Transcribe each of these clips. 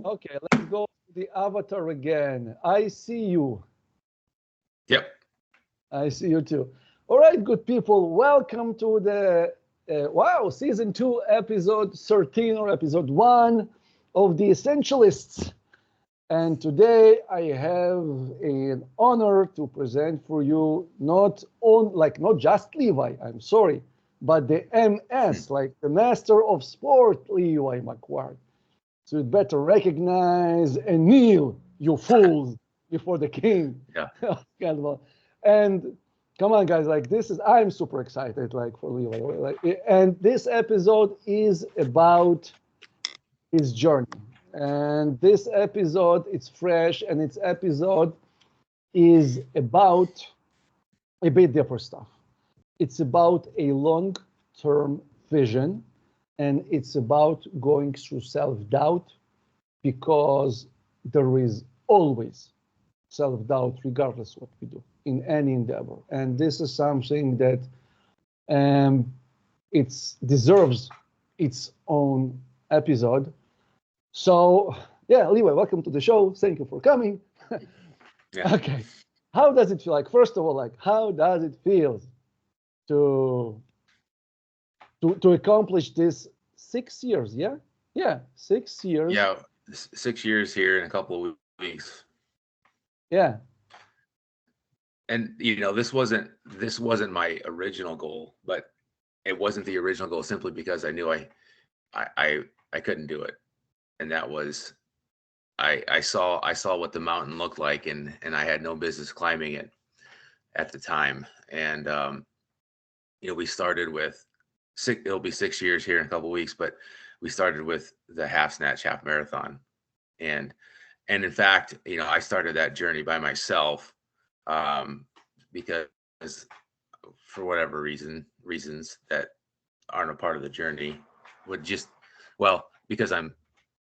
Okay, let's go to the avatar again. I see you. Yep. I see you too. All right, good people. Welcome to the season 2, episode 13 or episode 1 of the Essentialists. And today I have an honor to present for you not just Levi, I'm sorry, but the MS, like the Master of Sport, Levi McQuarrie. So you'd better recognize and kneel, you fools, before the king. Yeah. And come on, guys, I'm super excited, for Levi. And this episode is about his journey. And this episode, it's fresh, and its episode is about a bit different stuff. It's about a long-term vision, and it's about going through self-doubt, because there is always self-doubt regardless what we do in any endeavor. And this is something that it deserves its own episode. So yeah, Levi, welcome to the show. Thank you for coming. Yeah. Okay. How does it feel? First of all, how does it feel to accomplish this 6 years? Yeah, 6 years. Yeah. 6 years here in a couple of weeks. Yeah. And this wasn't my original goal, but it wasn't the original goal simply because I knew I couldn't do it. And that was I saw what the mountain looked like, and I had no business climbing it at the time. And we started with it'll be 6 years here in a couple of weeks, but we started with the half snatch half marathon. And in fact, I started that journey by myself, because for whatever reasons that aren't a part of the journey would just, because I'm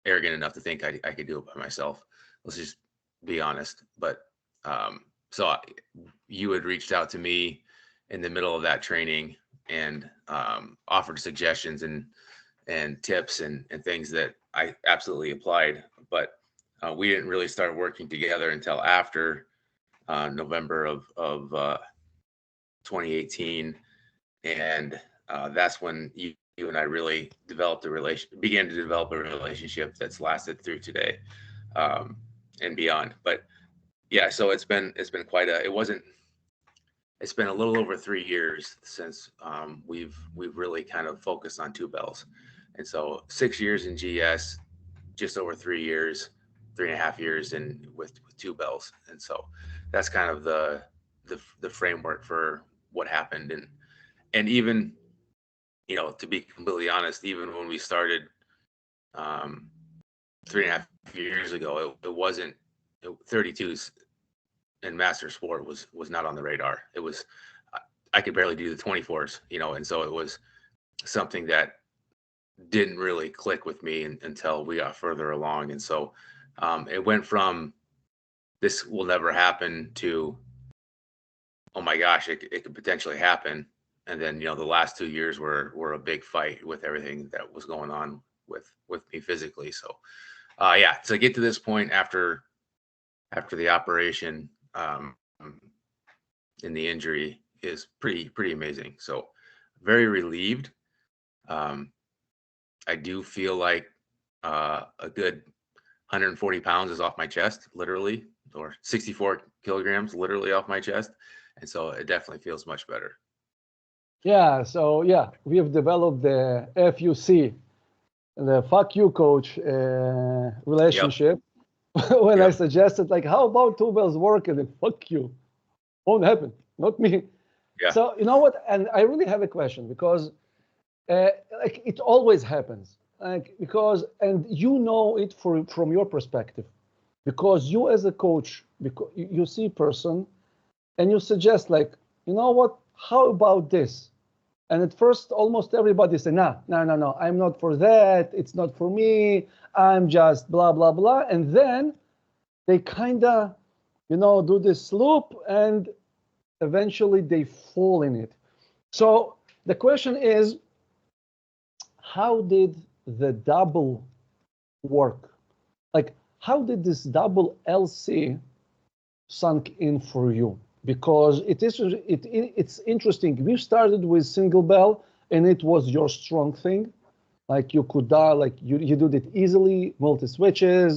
arrogant enough to think I could do it by myself. Let's just be honest. But so you had reached out to me in the middle of that training and offered suggestions and tips and things that I absolutely applied. But we didn't really start working together until after November of 2018, and that's when you and I really began to develop a relationship that's lasted through today, and beyond. But yeah, so it's been quite it's been a little over 3 years since we've really kind of focused on two bells, and so 6 years in GS, just over 3 years, 3.5 years in with two bells, and so that's kind of the framework for what happened. And even to be completely honest, even when we started 3.5 years ago, it wasn't 32s and master sport was not on the radar. It was I could barely do the 24s, and so it was something that didn't really click with me until we got further along. And so it went from this will never happen to, oh my gosh, it could potentially happen. And then, the last 2 years were a big fight with everything that was going on with me physically. So yeah, to get to this point after the operation and the injury is pretty amazing. So very relieved. I do feel like a good 140 pounds is off my chest, literally, or 64 kilograms literally off my chest. And so it definitely feels much better. Yeah, so yeah, we have developed the FUC, the fuck you coach relationship. Yep. When I suggested, how about two bells work? And then, fuck you. Won't happen. Not me. Yeah. So, you know what? And I really have a question, because it always happens. And you know it from your perspective, because you as a coach, because you see a person and you suggest, you know what, how about this? And at first, almost everybody say, no, I'm not for that. It's not for me. I'm just blah, blah, blah. And then they kind of, do this loop, and eventually they fall in it. So the question is, how did the double work? like how did this double LC sunk in for you? Because it's interesting. We started with single bell, and it was your strong thing. Like you could like you did it easily, multi switches.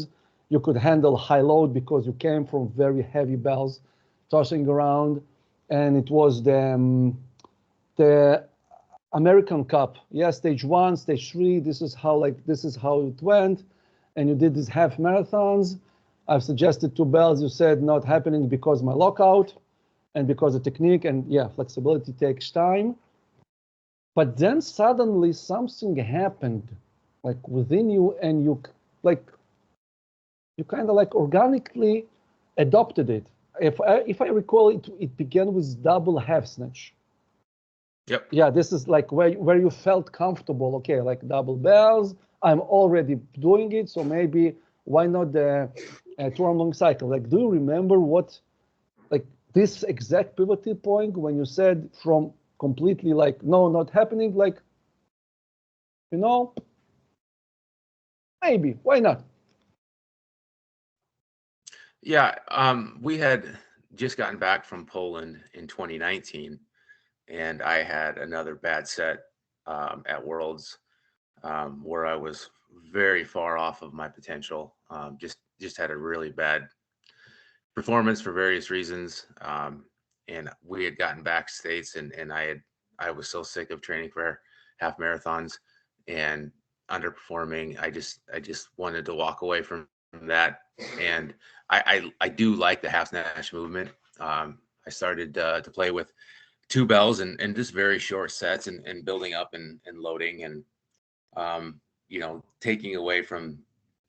You could handle high load because you came from very heavy bells, tossing around, and it was the American Cup. Yeah, stage 1, stage 3. This is how it went, and you did these half marathons. I've suggested 2 bells. You said not happening because my lockout, and because the technique, and yeah, flexibility takes time. But then suddenly something happened, like within you, and you kind of like organically adopted it. If I recall, it began with double half snatch. Yep. Yeah, this is like where you felt comfortable. Okay, like double bells. I'm already doing it, so maybe why not the 2-arm long cycle? Like, do you remember what, like this exact pivotal point when you said from completely like no, not happening, like, you know, maybe why not? Yeah, we had just gotten back from Poland in 2019, and I had another bad set at Worlds where I was very far off of my potential. Just had a really bad performance for various reasons, and we had gotten back states, and I was so sick of training for half marathons and underperforming. I just wanted to walk away from that, and I do like the half snatch movement. I started to play with 2 bells and just very short sets and building up and loading and taking away from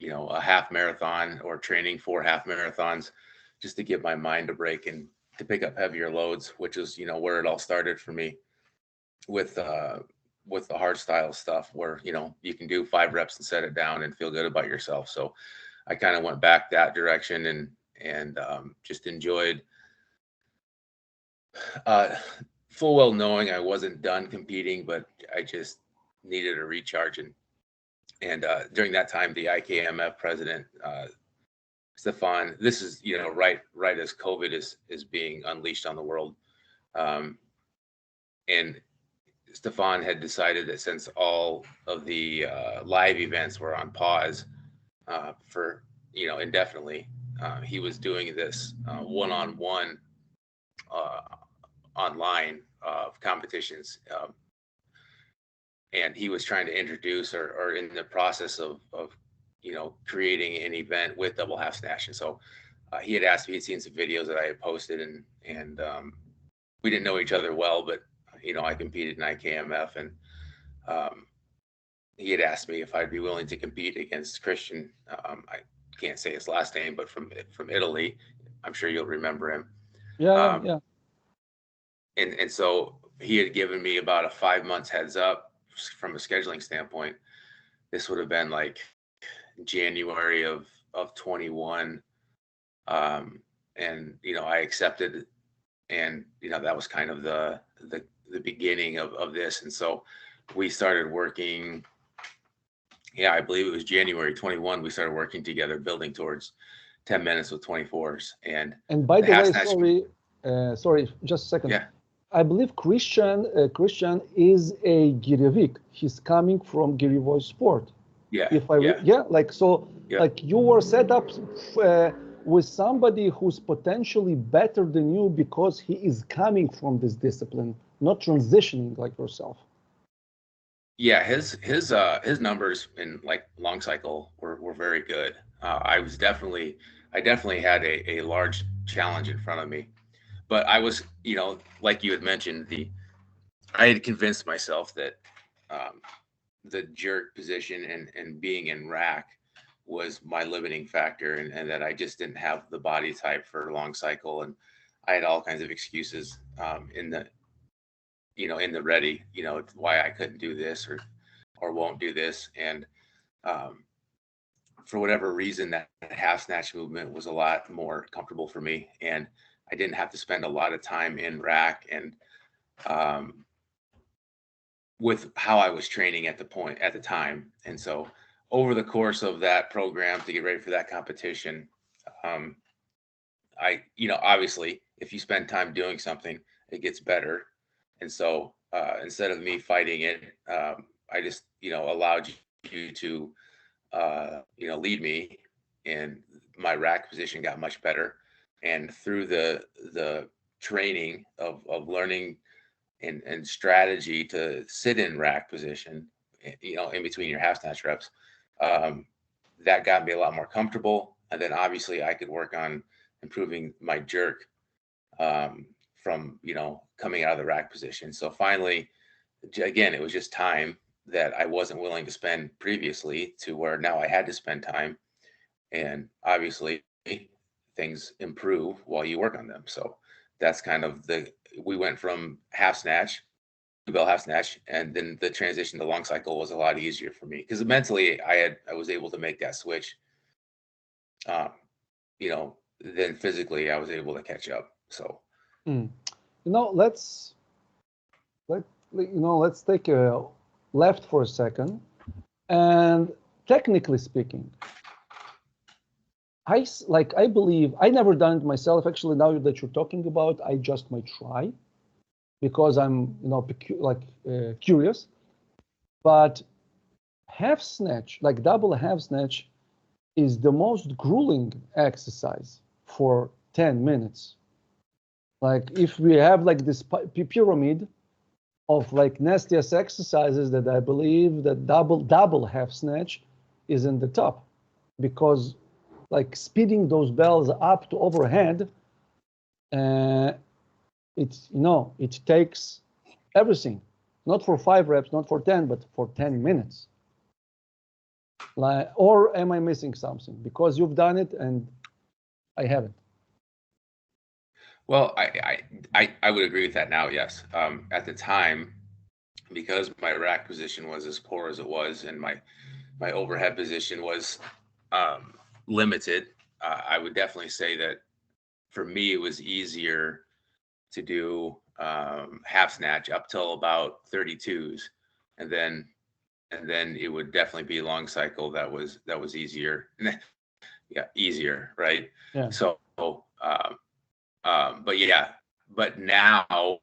a half marathon or training for half marathons just to give my mind a break and to pick up heavier loads, which is where it all started for me with the hard style stuff where you can do 5 reps and set it down and feel good about yourself. So I kind of went back that direction and just enjoyed uh, full well knowing I wasn't done competing, but I just needed a recharge. And during that time, the IKMF president, Stefan, this is right as COVID is being unleashed on the world, and Stefan had decided that since all of the live events were on pause for indefinitely, he was doing this one-on-one uh, online competitions. And he was trying to introduce or in the process of creating an event with double half snatch. And so he had asked me, he'd seen some videos that I had posted, and we didn't know each other well, but I competed in IKMF, and um, he had asked me if I'd be willing to compete against Christian. I can't say his last name, but from Italy. I'm sure you'll remember him. Yeah. And so he had given me about a 5 months heads up from a scheduling standpoint. This would have been like January of 21. And I accepted, and that was kind of the beginning of this. And so we started working. Yeah, I believe it was January 21. We started working together, building towards 10 minutes with 24s. And by the the half way, snatch. sorry, just a second. Yeah. I believe Christian is a Girevik. He's coming from girevoysport. Yeah. Like so, Yeah. like you were set up with somebody who's potentially better than you because he is coming from this discipline, not transitioning like yourself. Yeah, his numbers in like long cycle were very good. I definitely had a large challenge in front of me, but I was, like you had mentioned, I had convinced myself that um, the jerk position and being in rack was my limiting factor, and that I just didn't have the body type for long cycle, and I had all kinds of excuses in the ready, why I couldn't do this or won't do this. And um, for whatever reason, that half snatch movement was a lot more comfortable for me, and I didn't have to spend a lot of time in rack. And with how I was training at the time, and so over the course of that program to get ready for that competition, obviously, if you spend time doing something, it gets better. And so instead of me fighting it, I just, allowed you to, lead me, and my rack position got much better. And through the training of learning and strategy to sit in rack position, in between your half snatch reps, that got me a lot more comfortable. And then obviously I could work on improving my jerk from, coming out of the rack position. So finally, again, it was just time that I wasn't willing to spend previously, to where now I had to spend time. And obviously things improve while you work on them. So that's kind of we went from half snatch, bell half snatch, and then the transition to long cycle was a lot easier for me, because mentally I was able to make that switch. Then physically I was able to catch up. So let's take a left for a second. And technically speaking, I believe, I never done it myself. Actually, now that you're talking about, I just might try, because I'm, curious. But half snatch, like double half snatch, is the most grueling exercise for 10 minutes. Like if we have like this pyramid of like nastiest exercises, that I believe that double half snatch is in the top, because like speeding those bells up to overhead, it takes everything, not for 5 reps, not for 10, but for 10 minutes. Or am I missing something? Because you've done it and I haven't. Well, I would agree with that now. Yes. At the time, because my rack position was as poor as it was, and my overhead position was limited, I would definitely say that for me it was easier to do half snatch up till about 32s, and then it would definitely be long cycle that was easier. Yeah, easier, right? Yeah. So but now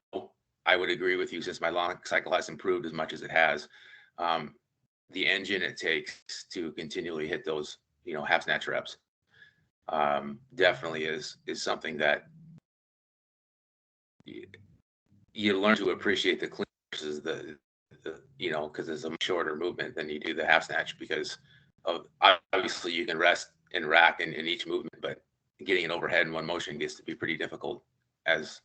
I would agree with you, since my long cycle has improved as much as it has. The engine it takes to continually hit those, half snatch reps, definitely is something that you learn to appreciate the clean versus the because it's a much shorter movement than you do the half snatch, because of obviously you can rest and rack in each movement, but getting it overhead in one motion gets to be pretty difficult as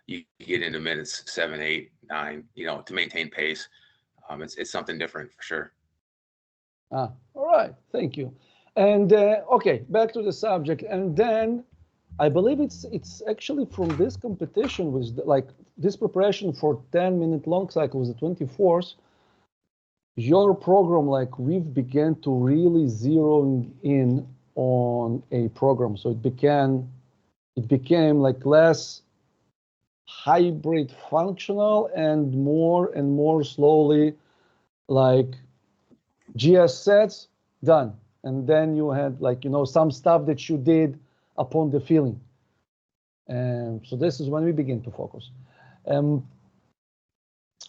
you get into minutes 7, 8, 9, to maintain pace. It's something different for sure. All right, thank you. And okay, back to the subject. And then I believe it's actually from this competition, with like this preparation for 10-minute long cycle was the 24th. Your program, like we've began to really zeroing in on a program, so it became like less hybrid functional and more slowly like GS sets done. And then you had like, some stuff that you did upon the feeling. And so this is when we begin to focus.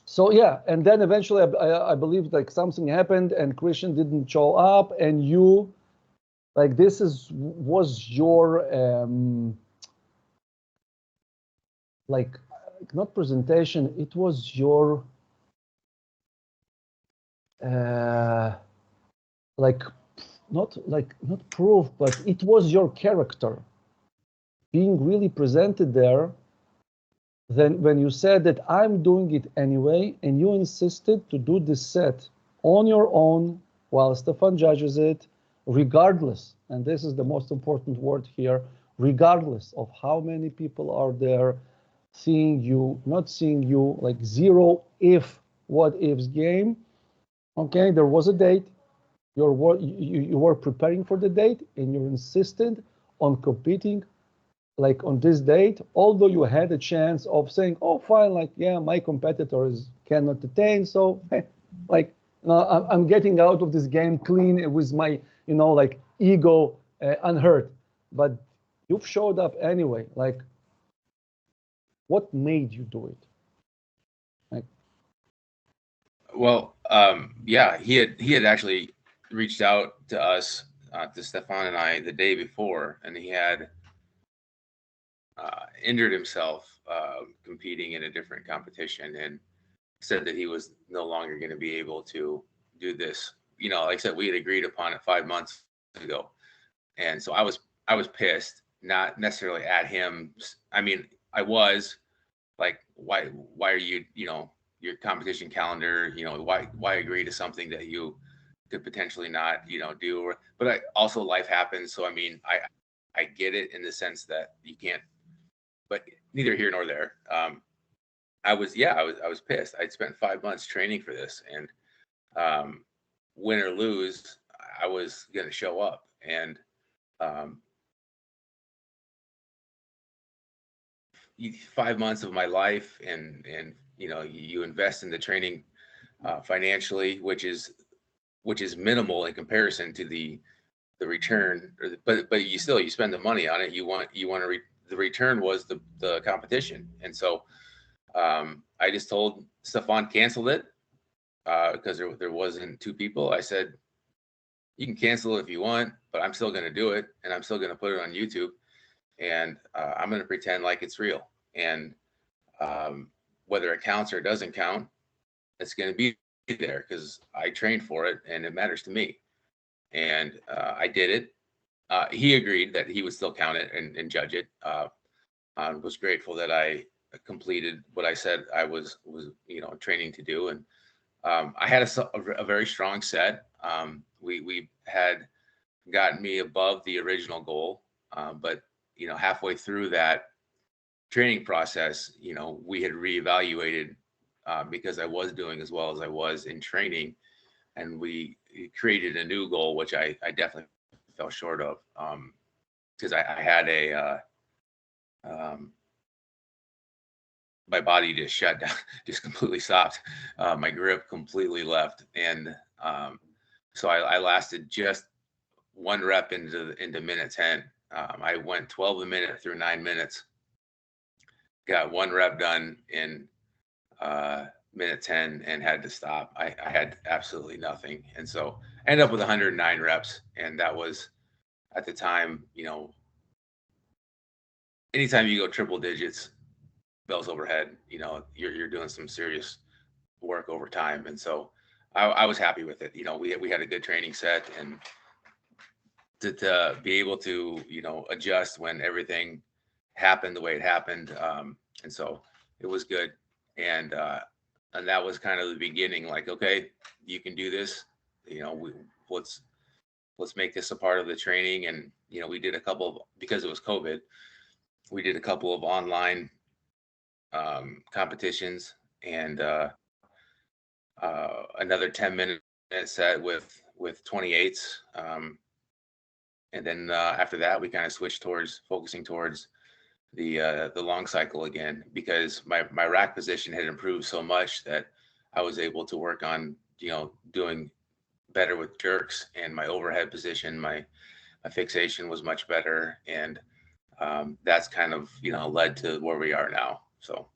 So yeah, and then eventually I believe like something happened and Christian didn't show up, and you, like this was your, like not presentation, it was your, not proof, but it was your character being really presented there. Then when you said that I'm doing it anyway, and you insisted to do this set on your own while Stefan judges it, regardless, and this is the most important word here, regardless of how many people are there seeing you, not seeing you, like zero if what ifs game. Okay, there was a date. You were preparing for the date, and you insisted on competing like on this date, although you had a chance of saying, oh, fine, like, yeah, my competitors cannot attain. So, hey, like, no, I'm getting out of this game clean with my, like ego unhurt. But you've showed up anyway. Like, what made you do it? Like, well, yeah, he had actually reached out to us, to Stefan and I, the day before, and he had injured himself competing in a different competition, and said that he was no longer going to be able to do this. Like I said, we had agreed upon it 5 months ago, and so I was pissed, not necessarily at him. I mean, I was like, why are you, your competition calendar, why agree to something that you could potentially not, do? But also life happens. So I mean, I get it in the sense that you can't, but neither here nor there. I was pissed. I'd spent 5 months training for this, and win or lose, I was going to show up. And 5 months of my life, and you invest in the training financially, which is minimal in comparison to the return. But you spend the money on it. You want to the return was the competition, and so I just told Stefan, canceled it because there wasn't 2 people. I said, you can cancel it if you want, but I'm still going to do it, and I'm still going to put it on YouTube, and I'm going to pretend like it's real. And whether it counts or doesn't count, it's going to be there because I trained for it and it matters to me. And I did it. He agreed that he would still count it and judge it. Was grateful that I completed what I said I was training to do. And I had a very strong set. We had gotten me above the original goal, but halfway through that training process, we had reevaluated because I was doing as well as I was in training, and we created a new goal, which I definitely fell short of because I had my body just shut down, just completely stopped. My grip completely left, and so I lasted just 1 rep into minute 10. I went 12 a minute through 9 minutes. Got 1 rep done in minute 10 and had to stop. I had absolutely nothing, and so I ended up with 109 reps, and that was at the time. Anytime you go triple digits, bells overhead, you're doing some serious work over time, and so I was happy with it. We had a good training set, and to be able to adjust when everything happened the way it happened, and so it was good. And that was kind of the beginning. Like, okay, you can do this. Let's make this a part of the training. And we did a couple of, because it was COVID, we did a couple of online competitions, and another 10-minute set with 28s. And then after that, we kind of switched towards focusing towards the long cycle again, because my rack position had improved so much that I was able to work on doing better with jerks, and my overhead position, my fixation was much better, and that's kind of led to where we are now. So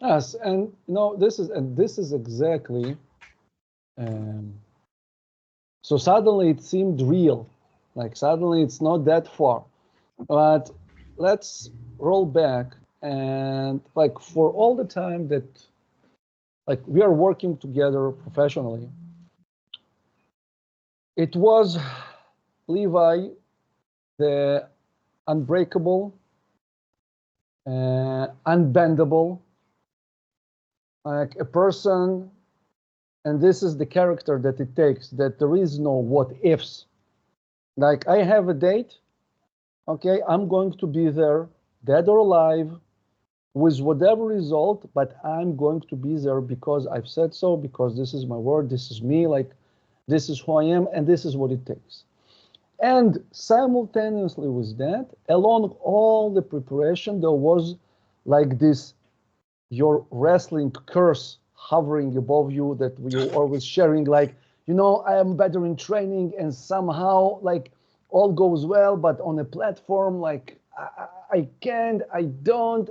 yes, and this is exactly. So suddenly it seemed real, like suddenly it's not that far. But let's roll back, and like for all the time that like we are working together professionally, it was Levi, the unbreakable, unbendable, like a person, and this is the character that it takes, that there is no what ifs. Like, I have a date, okay, I'm going to be there, dead or alive, with whatever result, but I'm going to be there because I've said so, because this is my word, this is me, like, this is who I am, and this is what it takes. And simultaneously with that, along all the preparation, there was like this, your wrestling curse hovering above you, that you're always sharing, like, I am better in training, and somehow like all goes well, but on a platform, like I can't, I don't,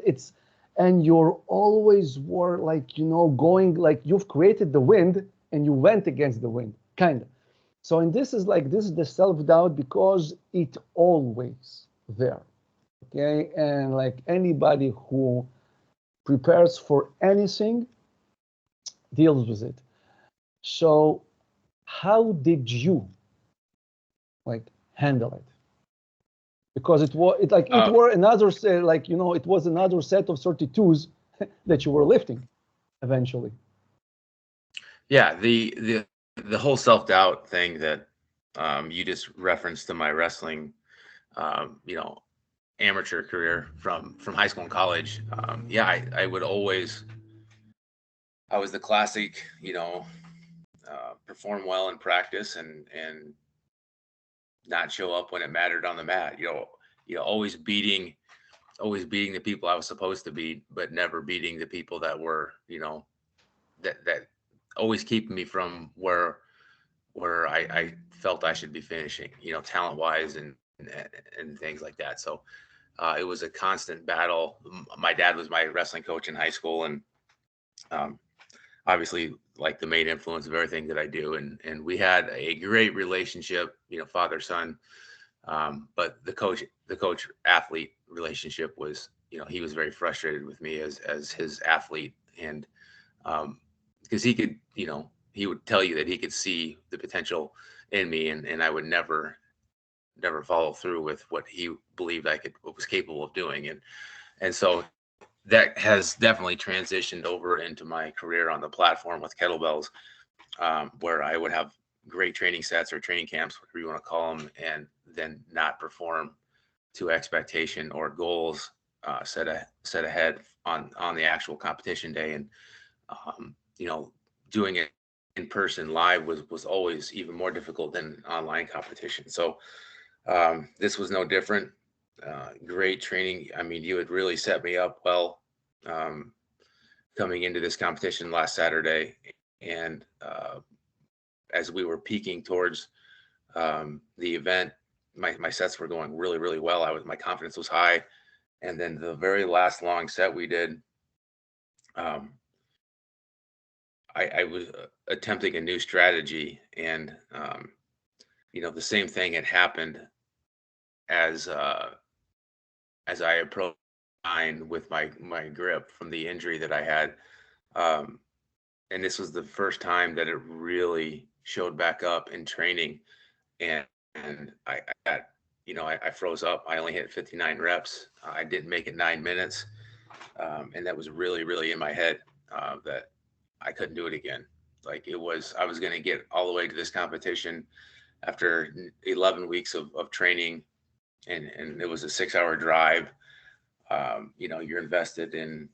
and you're always were like, going, like you've created the wind and you went against the wind, kind of. So, and this is the self-doubt, because it always there. Okay. And like anybody who prepares for anything deals with it. So how did you like handle it? Because it were another it was another set of 32s that you were lifting eventually. Yeah, the whole self-doubt thing that you just referenced to my wrestling, amateur career from high school and college. Yeah, I would always, I was the classic, perform well in practice and not show up when it mattered on the mat. Always beating the people I was supposed to beat, but never beating the people that were, that always keeping me from where I felt I should be finishing, talent wise and things like that. So it was a constant battle. My dad was my wrestling coach in high school, and obviously like the main influence of everything that I do. And we had a great relationship, father son. But the coach athlete relationship was, he was very frustrated with me as his athlete, and because he could, he would tell you that he could see the potential in me, and I would never follow through with what he believed what was capable of doing. And so that has definitely transitioned over into my career on the platform with kettlebells, where I would have great training sets or training camps, whatever you want to call them, and then not perform to expectation or goals set ahead on the actual competition day. And doing it in person live was always even more difficult than online competition. So this was no different. Great training. I mean, you had really set me up well coming into this competition last Saturday. And as we were peaking towards the event, my sets were going really, really well. My confidence was high. And then the very last long set we did, I was attempting a new strategy, and the same thing had happened as I approached with my grip from the injury that I had, and this was the first time that it really showed back up in training, and I got, I froze up. I only hit 59 reps. I didn't make it 9 minutes, and that was really, really in my head that I couldn't do it again. Like I was going to get all the way to this competition after 11 weeks of training, and it was a 6-hour drive. You're invested in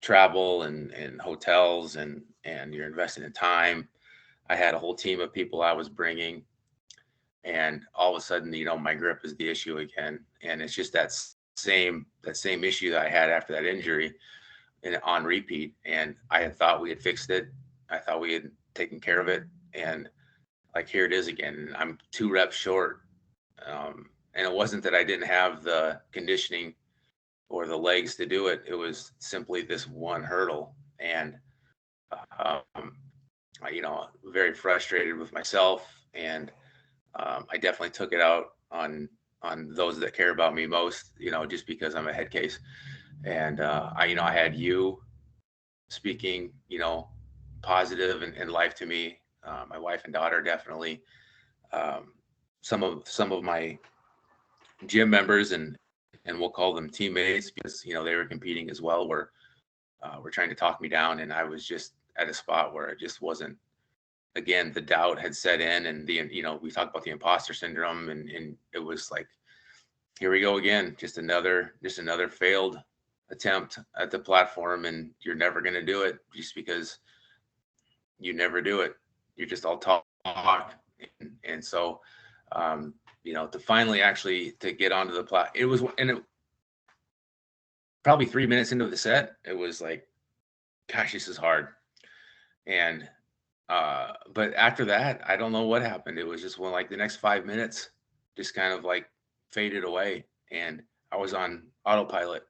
travel and hotels, and you're invested in time. I had a whole team of people I was bringing, and all of a sudden, my grip is the issue again. And it's just that same issue that I had after that injury and on repeat. And I had thought we had fixed it. I thought we had taken care of it. And like, here it is again. I'm 2 reps short. And it wasn't that I didn't have the conditioning or the legs to do it. It was simply this one hurdle. And, very frustrated with myself. And I definitely took it out on those that care about me most, just because I'm a head case. And I had you speaking, positive and life to me. My wife and daughter definitely. Some of my gym members and we'll call them teammates, because they were competing as well. Were trying to talk me down, and I was just at a spot where it just wasn't. Again, the doubt had set in, and we talked about the imposter syndrome, and it was like, here we go again, just another failed attempt at the platform, and you're never going to do it just because you never do it. You're just all talk. And so, to finally actually to get onto the it was, and it probably 3 minutes into the set, it was like gosh, this is hard. And but after that, I don't know what happened. It was just when like the next 5 minutes just kind of like faded away, and I was on autopilot.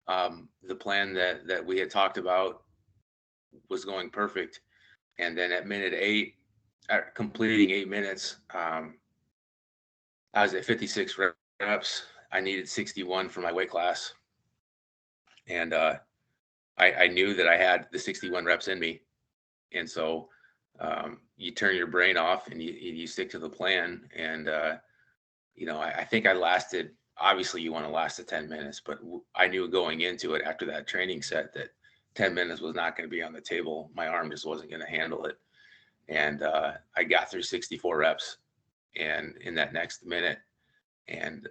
The plan that we had talked about was going perfect, and then at minute 8, completing 8 minutes, I was at 56 reps. I needed 61 for my weight class, and I knew that I had the 61 reps in me, and so you turn your brain off and you stick to the plan. And I think I lasted. Obviously, you want to last the 10 minutes, but I knew going into it after that training set that 10 minutes was not going to be on the table. My arm just wasn't going to handle it. And I got through 64 reps and in that next minute. And,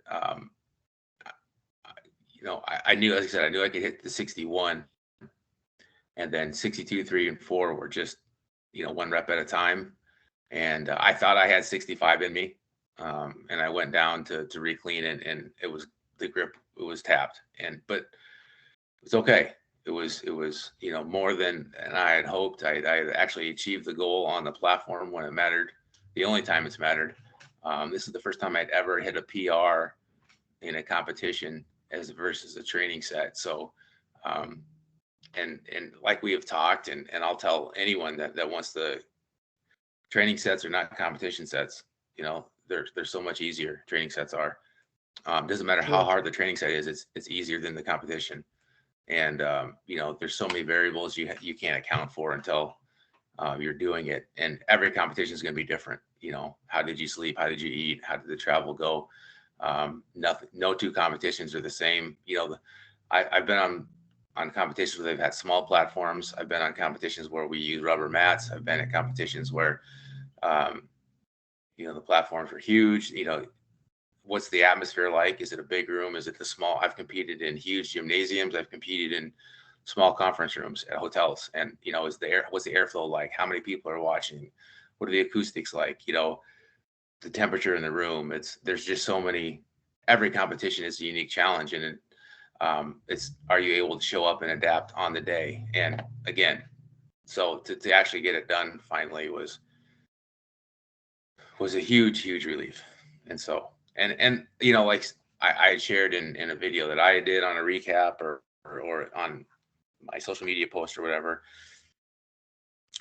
I knew, as I said, I knew I could hit the 61, and then 62, 3, and 4 were just, one rep at a time. And I thought I had 65 in me. And I went down to reclean it, and it was the grip, it was tapped. But it's okay. It was, more than I had hoped. I actually achieved the goal on the platform when it mattered. The only time it's mattered. This is the first time I'd ever hit a PR in a competition versus a training set. So, and like we have talked, and I'll tell anyone that wants the training sets are not competition sets. They're so much easier. Training sets are. Doesn't matter how hard the training set is. It's easier than the competition. And there's so many variables you can't account for until you're doing it. And every competition is going to be different. How did you sleep? How did you eat? How did the travel go? No two competitions are the same. I've been on competitions where they've had small platforms. I've been on competitions where we use rubber mats. I've been at competitions where the platforms are huge. What's the atmosphere like? Is it a big room? Is it the small? I've competed in huge gymnasiums. I've competed in small conference rooms at hotels. And, what's the airflow like? How many people are watching? What are the acoustics like? The temperature in the room. There's just so many. Every competition is a unique challenge. And it's, are you able to show up and adapt on the day? And again, so to actually get it done finally was a huge, huge relief. And so, and like I shared in a video that I did on a recap or on my social media post or whatever.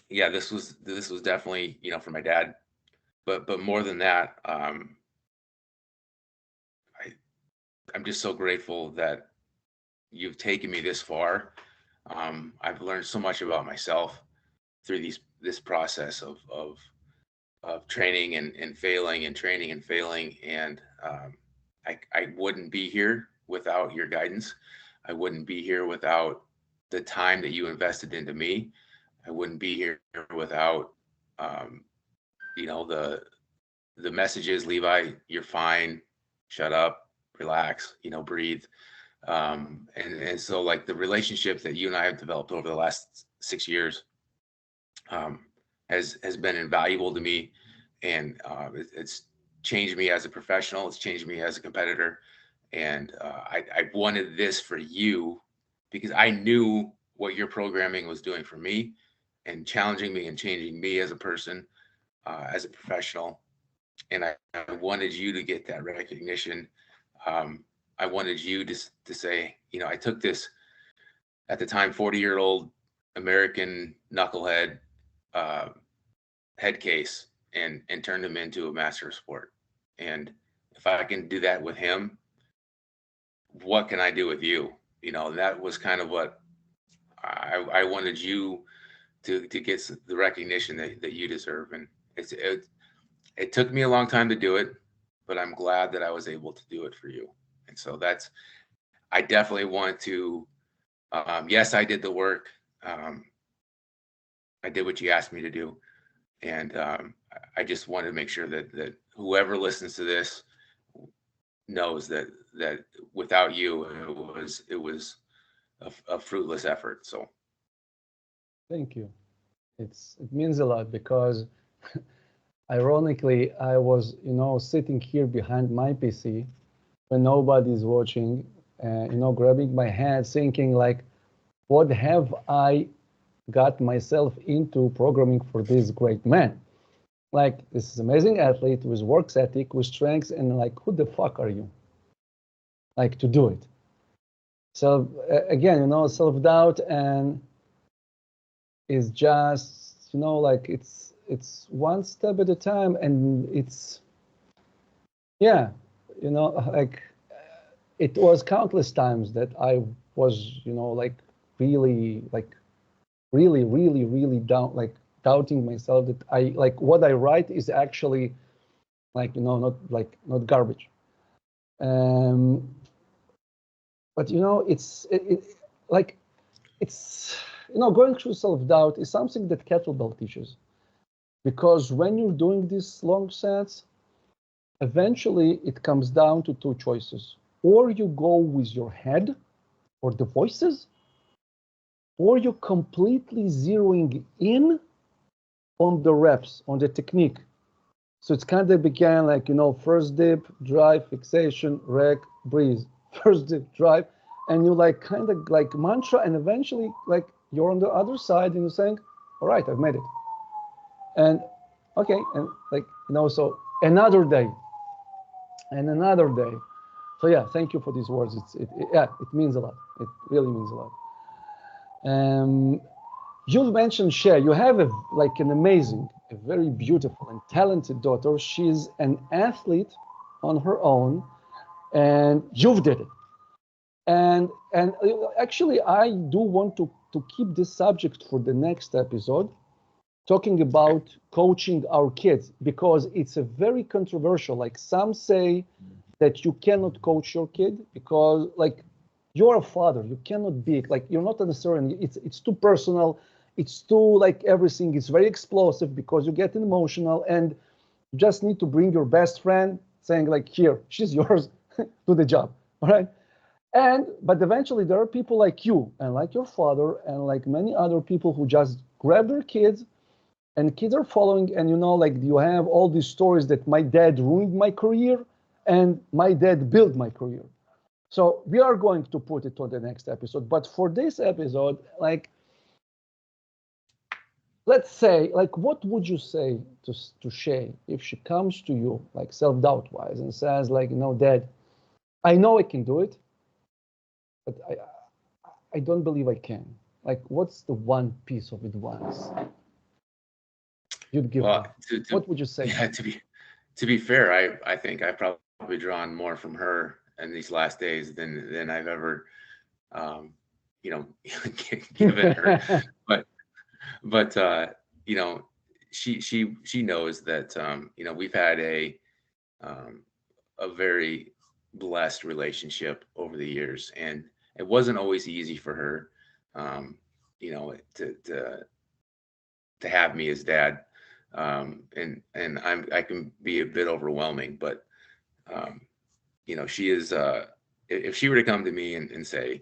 Yeah, this was definitely, for my dad, but more than that, I'm just so grateful that you've taken me this far. I've learned so much about myself through this process of training and failing and training and failing. And I wouldn't be here without your guidance. I wouldn't be here without the time that you invested into me. I wouldn't be here without, the messages, Levi, you're fine, shut up, relax, breathe. And so like the relationship that you and I have developed over the last 6 years has been invaluable to me. And it's changed me as a professional. It's changed me as a competitor. And I wanted this for you because I knew what your programming was doing for me and challenging me and changing me as a person, as a professional. And I wanted you to get that recognition. I wanted you to say, I took this at the time 40-year-old American knucklehead head case and turned him into a master of sport. And if I can do that with him, what can I do with you? That was kind of what I wanted you to get the recognition that you deserve. And it took me a long time to do it, but I'm glad that I was able to do it for you. And so I definitely want to, yes, I did the work. I did what you asked me to do. And I just wanted to make sure that whoever listens to this knows that without you, it was a fruitless effort. So. Thank you. It means a lot because ironically, I was, sitting here behind my PC when nobody's watching, grabbing my head, thinking like, what have I got myself into programming for this great man. Like, this is amazing athlete with work ethic, with strengths, and like, who the fuck are you? Like, to do it. So again, self-doubt and is just, like it's one step at a time, and it's, yeah, like it was countless times that I was, like really, like really, really, really down, like doubting myself that I like what I write is actually like, not garbage. Um, but like it's, going through self-doubt is something that kettlebell teaches, because when you're doing these long sets, eventually it comes down to two choices: or you go with your head or the voices, or you're completely zeroing in on the reps, on the technique. So it's kind of began like, first dip, drive, fixation, rec, breathe, first dip, drive, and you like kind of like mantra, and eventually like you're on the other side and you're saying, all right, I've made it. And okay, and like, so another day and another day. So yeah, thank you for these words. Yeah, it means a lot. It really means a lot. You've mentioned Cher. You have like an amazing, a very beautiful and talented daughter. She's an athlete on her own, and you've did it. And actually, I do want to keep this subject for the next episode, talking about coaching our kids, because it's a very controversial. Like, some say that you cannot coach your kid because like you're a father, you cannot be like, you're not necessarily, it's too personal, it's too like everything is very explosive because you get emotional, and you just need to bring your best friend saying like, here, she's yours, do the job. All right. But eventually there are people like you and like your father and like many other people who just grab their kids, and kids are following, and like you have all these stories that my dad ruined my career and my dad built my career. So we are going to put it on the next episode. But for this episode, like, let's say, like, what would you say to Shay if she comes to you, like self-doubt wise, and says like, Dad, I know I can do it, but I don't believe I can. Like, what's the one piece of advice you'd give Well, her? What would you say? yeah, to be fair, I think I've probably drawn more from her in these last days than I've ever, um, you know, given her. But you know, she knows that we've had um, a very blessed relationship over the years, and it wasn't always easy for her, um, to have me as dad, and I can be a bit overwhelming, but she is, if she were to come to me and say,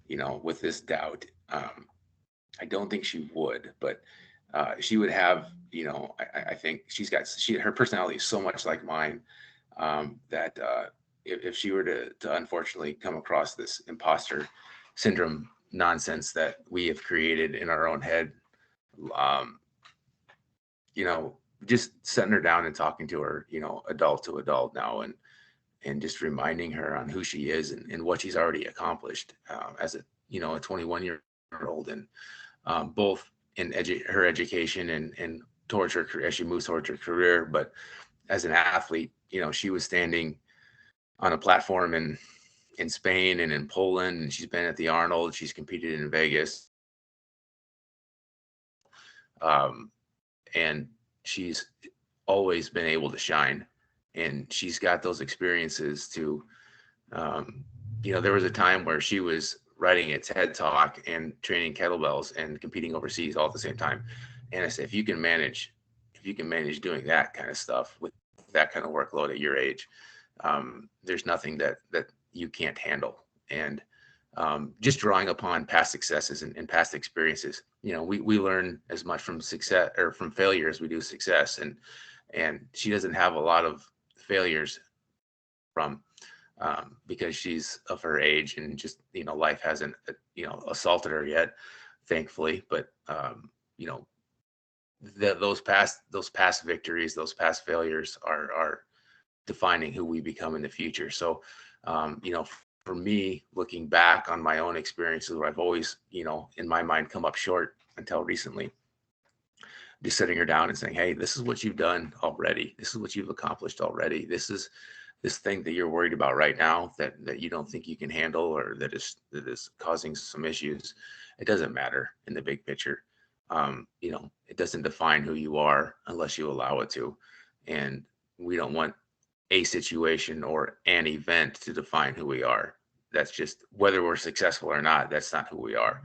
with this doubt, I don't think she would, but she would have, I think her personality is so much like mine, that if she were to unfortunately come across this imposter syndrome nonsense that we have created in our own head, um, just setting her down and talking to her, adult to adult now, and just reminding her on who she is and what she's already accomplished, as a 21-year-old, and both in her education and towards her career, as she moves towards her career. But as an athlete, she was standing on a platform in Spain and in Poland, and she's been at the Arnold. She's competed in Vegas, and she's always been able to shine. And she's got those experiences to, there was a time where she was writing a TED talk and training kettlebells and competing overseas all at the same time. And I said, if you can manage doing that kind of stuff with that kind of workload at your age, there's nothing that you can't handle. And just drawing upon past successes and past experiences, we learn as much from success or from failure as we do success. And she doesn't have a lot of failures from, because she's of her age and just, life hasn't, assaulted her yet. thankfully, but you know, those past victories, those past failures are defining who we become in the future. So, you know, for me, looking back on my own experiences, where I've always, you know, in my mind, come up short until recently, just sitting her down and saying, hey, this is what you've done already. This is what you've accomplished already. This is this thing that you're worried about right now that you don't think you can handle, or that is causing some issues. It doesn't matter in the big picture. You know, it doesn't define who you are unless you allow it to. And we don't want a situation or an event to define who we are. That's just, whether we're successful or not, that's not who we are.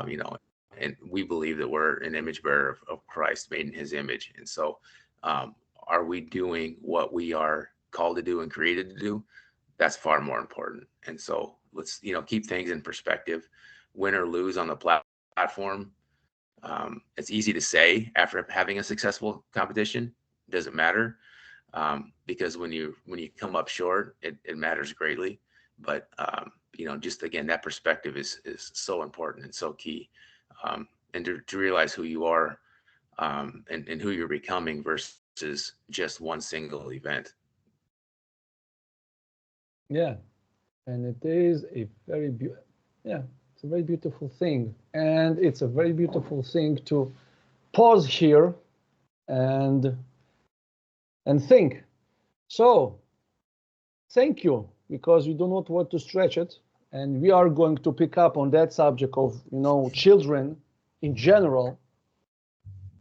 You know, and we believe that we're an image bearer of Christ, made in his image. And so, are we doing what we are called to do and created to do? That's far more important. And so let's, you know, keep things in perspective. Win or lose on the platform, it's easy to say after having a successful competition. It doesn't matter, because when you come up short, it matters greatly. But you know, just again, that perspective is so important and so key, and to realize who you are, and who you're becoming versus just one single event. Yeah, and it is a very yeah, it's a very beautiful thing, and it's a very beautiful thing to pause here and think. So, thank you, because we do not want to stretch it, and we are going to pick up on that subject of, you know, children in general,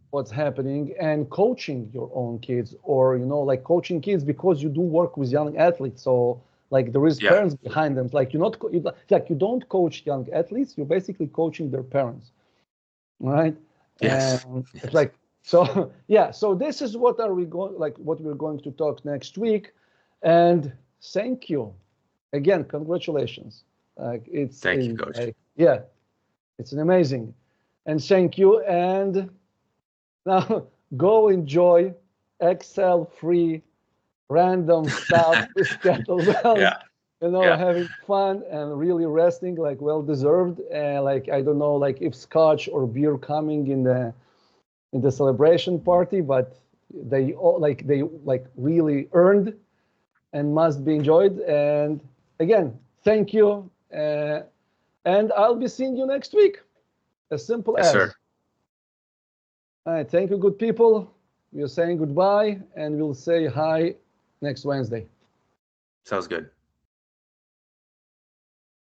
what's happening, and coaching your own kids, or, you know, like coaching kids, because you do work with young athletes. So like there is parents behind them. Like like you don't coach young athletes, you're basically coaching their parents, right? Yes. And it's like, so yeah, so this is what we're going to talk next week. And thank you again, congratulations. Like Thank you, Coach. yeah, it's an amazing, and thank you. And now go enjoy Excel free random stuff with kettlebells. Yeah. You know, Yeah. having fun and really resting, like well deserved. And like, I don't know, like if scotch or beer coming in the celebration party, but they really earned and must be enjoyed. And again, thank you. And I'll be seeing you next week. As simple Yes, as. sir. All right, thank you, good people. We're saying goodbye, and we'll say hi next Wednesday. Sounds good.